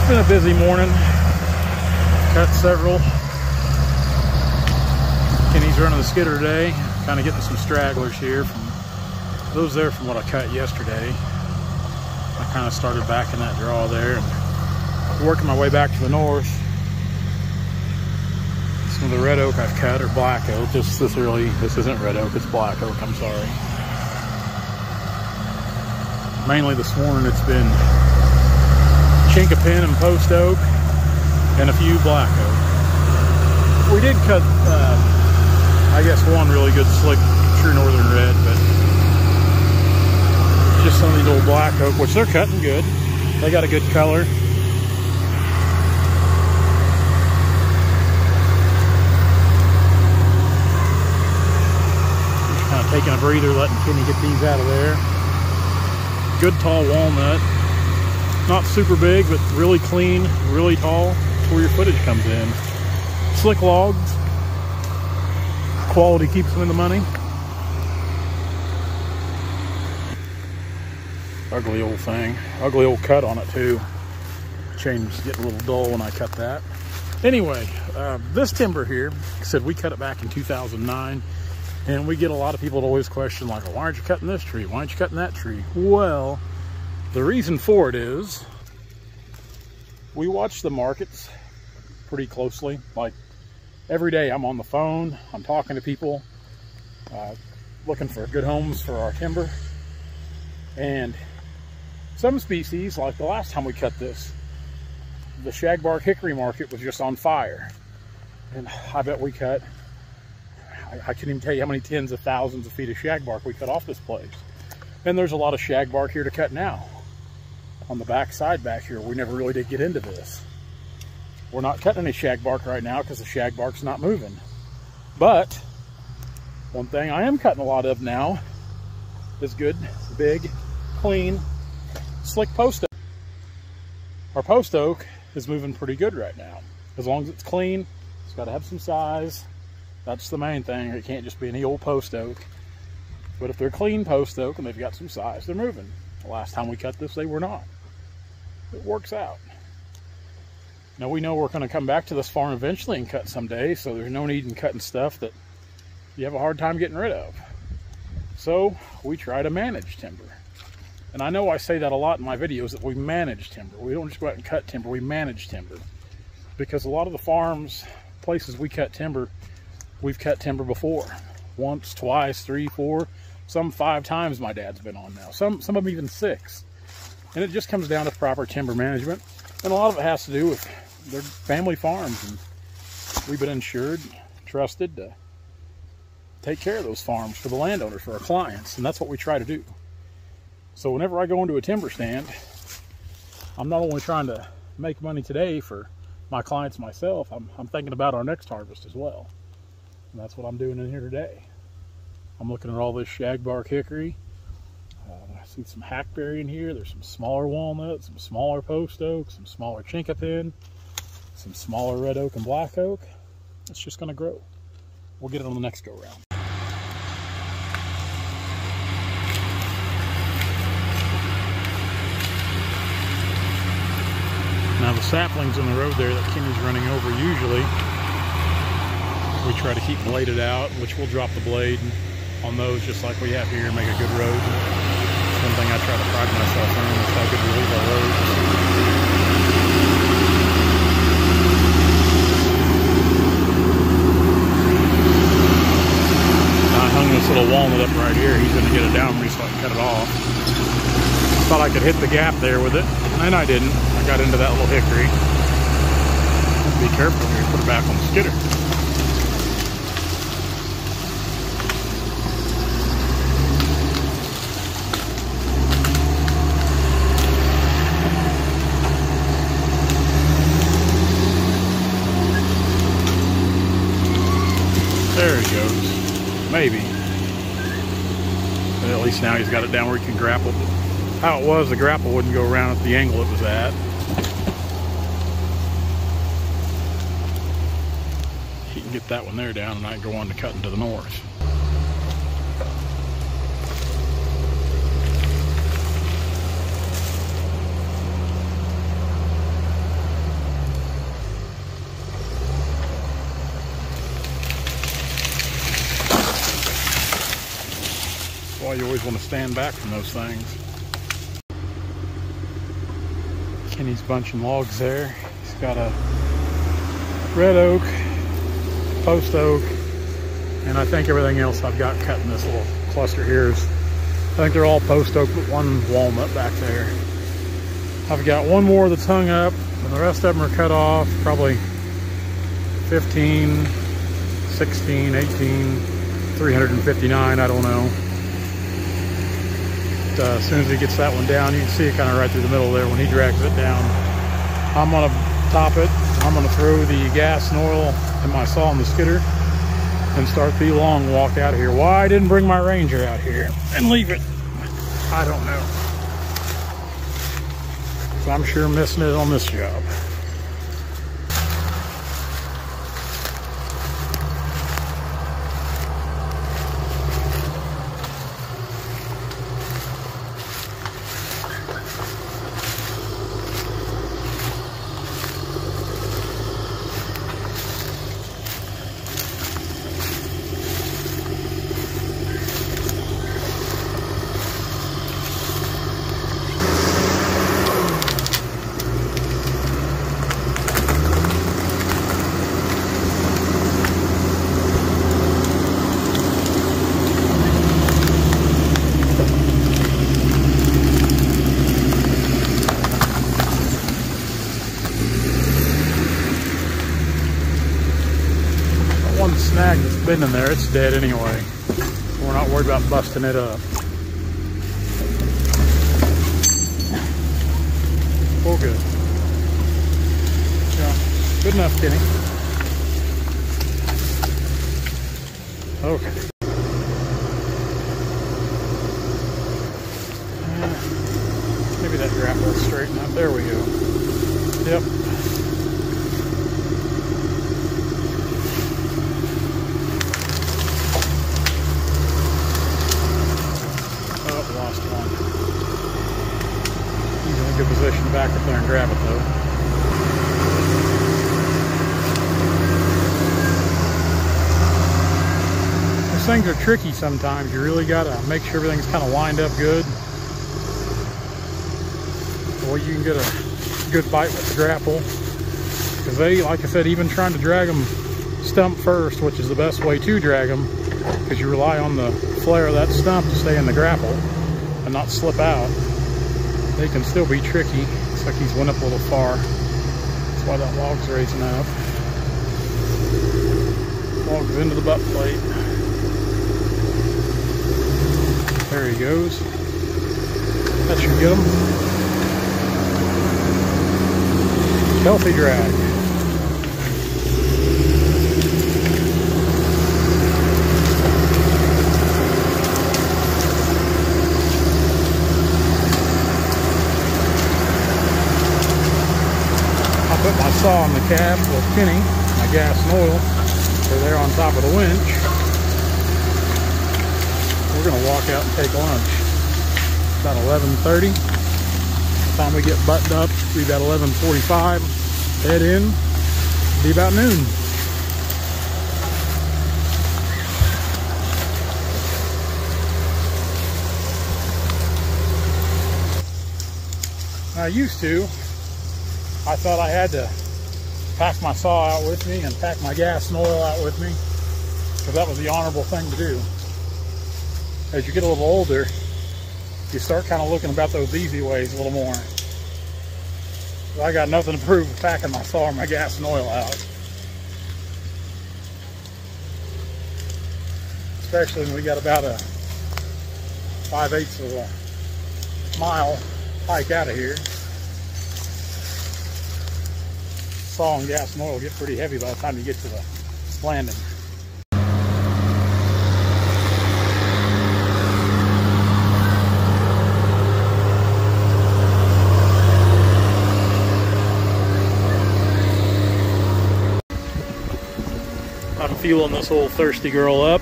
It's been a busy morning. Cut several. Kenny's running the skidder today. Kind of getting some stragglers here from those there from what I cut yesterday. I kind of started back in that draw there and working my way back to the north. Some of the red oak I've cut, or black oak. This isn't red oak, it's black oak, I'm sorry. Mainly this morning it's been chinkapin and post oak and a few black oak. We did cut, I guess, one really good slick true northern red, but just some of these old black oak, which they're cutting good. They got a good color. Just kind of taking a breather, letting Kenny get these out of there. Good tall walnut. Not super big, but really clean, really tall. That's where your footage comes in. Slick logs. Quality keeps them in the money. Ugly old thing. Ugly old cut on it too. Chain was getting a little dull when I cut that. Anyway, this timber here, like I said, we cut it back in 2009. And we get a lot of people that always question, like, why aren't you cutting this tree? Why aren't you cutting that tree? Well, the reason for it is we watch the markets pretty closely. Like every day I'm on the phone, I'm talking to people, looking for good homes for our timber. And some species, like the last time we cut this, the shagbark hickory market was just on fire. And I bet we cut, I couldn't even tell you how many tens of thousands of feet of shagbark we cut off this place. And there's a lot of shagbark here to cut now. On the back side back here, we never really did get into this. We're not cutting any shagbark right now because the shagbark's not moving. But one thing I am cutting a lot of now is good, big, clean, slick post oak. Our post oak is moving pretty good right now. As long as it's clean, it's got to have some size. That's the main thing. It can't just be any old post oak. But if they're clean post oak and they've got some size, they're moving. The last time we cut this, they were not. It works out. Now we know we're going to come back to this farm eventually and cut someday, so there's no need in cutting stuff that you have a hard time getting rid of. So we try to manage timber. And I know I say that a lot in my videos, that we manage timber. We don't just go out and cut timber, we manage timber. Because a lot of the farms, places we cut timber, we've cut timber before. Once, twice, 3, 4, some 5 times my dad's been on now. Some of them even 6. And it just comes down to proper timber management. And a lot of it has to do with their family farms. And we've been insured, trusted to take care of those farms for the landowners, for our clients. And that's what we try to do. So whenever I go into a timber stand, I'm not only trying to make money today for my clients, myself, I'm thinking about our next harvest as well. And that's what I'm doing in here today. I'm looking at all this shagbark hickory. I see some hackberry in here. There's some smaller walnuts, some smaller post oak, some smaller chinkapin, some smaller red oak and black oak. It's just going to grow. We'll get it on the next go round. Now the saplings in the road there that Kenny's running over, usually we try to keep bladed out, which we'll drop the blade on those just like we have here and make a good road. One thing I try to pride myself in is how good we leave our roads. I hung this little walnut up right here. He's going to get it down for me so I can cut it off. Thought I could hit the gap there with it, and I didn't. I got into that little hickory. Be careful here, put it back on the skidder. There he goes. Maybe. But at least now he's got it down where he can grapple. How it was, the grapple wouldn't go around at the angle it was at. He can get that one there down and I can go on to cutting to the north. why you always want to stand back from those things. Kenny's bunching logs there. He's got a red oak, post oak, and I think everything else I've got cut in this little cluster here is, I think they're all post oak, but one walnut back there. I've got one more that's hung up, and the rest of them are cut off, probably 15, 16, 18, 359, I don't know. But, as soon as he gets that one down, you can see it kind of right through the middle there when he drags it down. I'm gonna top it. I'm gonna throw the gas and oil in my saw on the skidder and start the long walk out of here. Why I didn't bring my Ranger out here and leave it, I don't know. So I'm sure missing it on this job. One snag that's been in there, it's dead anyway. We're not worried about busting it up. All good. Yeah, good enough, Kenny. Okay. Maybe that grapple will straighten up. There we go. Yep. Lost one. He's in a good position to back up there and grab it though. These things are tricky sometimes. You really gotta make sure everything's kind of lined up good. Or you can get a good bite with the grapple. Because they, like I said, even trying to drag them stump first, which is the best way to drag them, because you rely on the flare of that stump to stay in the grapple and not slip out. They can still be tricky. Looks like he's went up a little far. That's why that log's raising up. Log's into the butt plate. There he goes. That should get him. Healthy drag. Put my saw on the cab with Kenny, my gas and oil. They're there on top of the winch. We're gonna walk out and take lunch. About 11:30. By the time we get buttoned up, it'll be about 11:45. Head in, be about noon. I used to. I thought I had to pack my saw out with me and pack my gas and oil out with me, because that was the honorable thing to do. As you get a little older, you start kind of looking about those easy ways a little more. I got nothing to prove with packing my saw or my gas and oil out. Especially when we got about a 5/8 of a mile hike out of here. Saw and gas and oil get pretty heavy by the time you get to the landing. I'm fueling this old thirsty girl up.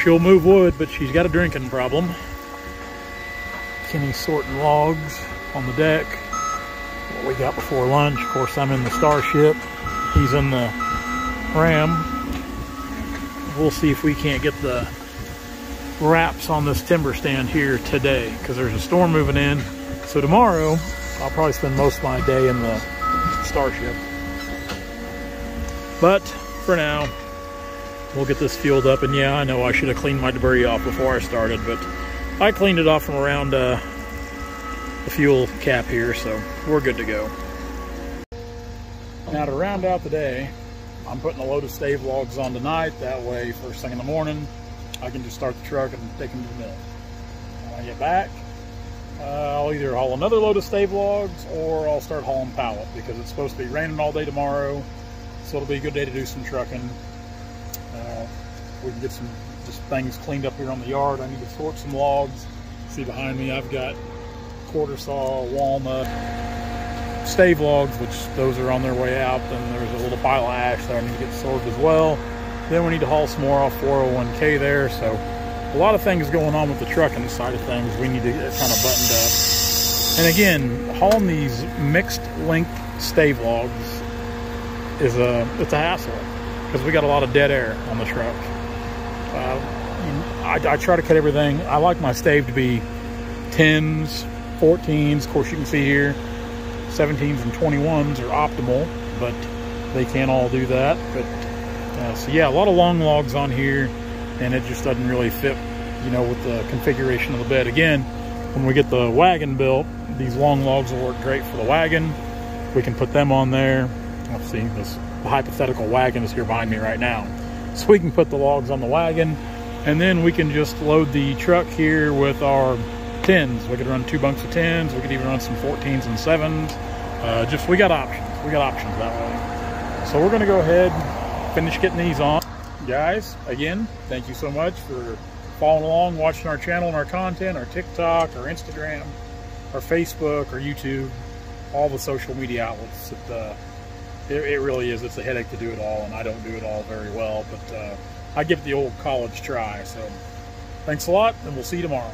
She'll move wood, but she's got a drinking problem. Kenny's sorting logs on the deck. What we got before lunch. Of course, I'm in the Starship. He's in the Ram. We'll see if we can't get the wraps on this timber stand here today because there's a storm moving in. So tomorrow, I'll probably spend most of my day in the Starship. But for now, we'll get this fueled up. And yeah, I know I should have cleaned my debris off before I started, but I cleaned it off from around the fuel cap here, so we're good to go. Now to round out the day, I'm putting a load of stave logs on tonight. That way, first thing in the morning, I can just start the truck and take them to the mill. When I get back, I'll either haul another load of stave logs or I'll start hauling pallet because it's supposed to be raining all day tomorrow. So it'll be a good day to do some trucking. We can get some just things cleaned up here on the yard. I need to sort some logs. See behind me, I've got quarter saw, walnut, stave logs, which those are on their way out. Then there's a little pile of ash that I need to get sorted as well. Then we need to haul some more off 401k there. So a lot of things going on with the trucking side of things we need to get kind of buttoned up. And again, hauling these mixed length stave logs is it's a hassle because we got a lot of dead air on the truck. I try to cut everything. I like my stave to be 10s, 14s. Of course, you can see here 17s and 21s are optimal, but they can't all do that. But so yeah, a lot of long logs on here, and it just doesn't really fit, you know, with the configuration of the bed. Again, when we get the wagon built, these long logs will work great for the wagon. We can put them on there. Let's see, the hypothetical wagon is here behind me right now. So we can put the logs on the wagon, and then we can just load the truck here with our 10s. We could run 2 bunks of 10s. We could even run some 14s and 7s. We got options. We got options that way. So we're going to go ahead, finish getting these on. Guys, again, thank you so much for following along, watching our channel and our content, our TikTok, our Instagram, our Facebook, our YouTube, all the social media outlets. It really is. It's a headache to do it all, and I don't do it all very well, but I give it the old college try. So thanks a lot, and we'll see you tomorrow.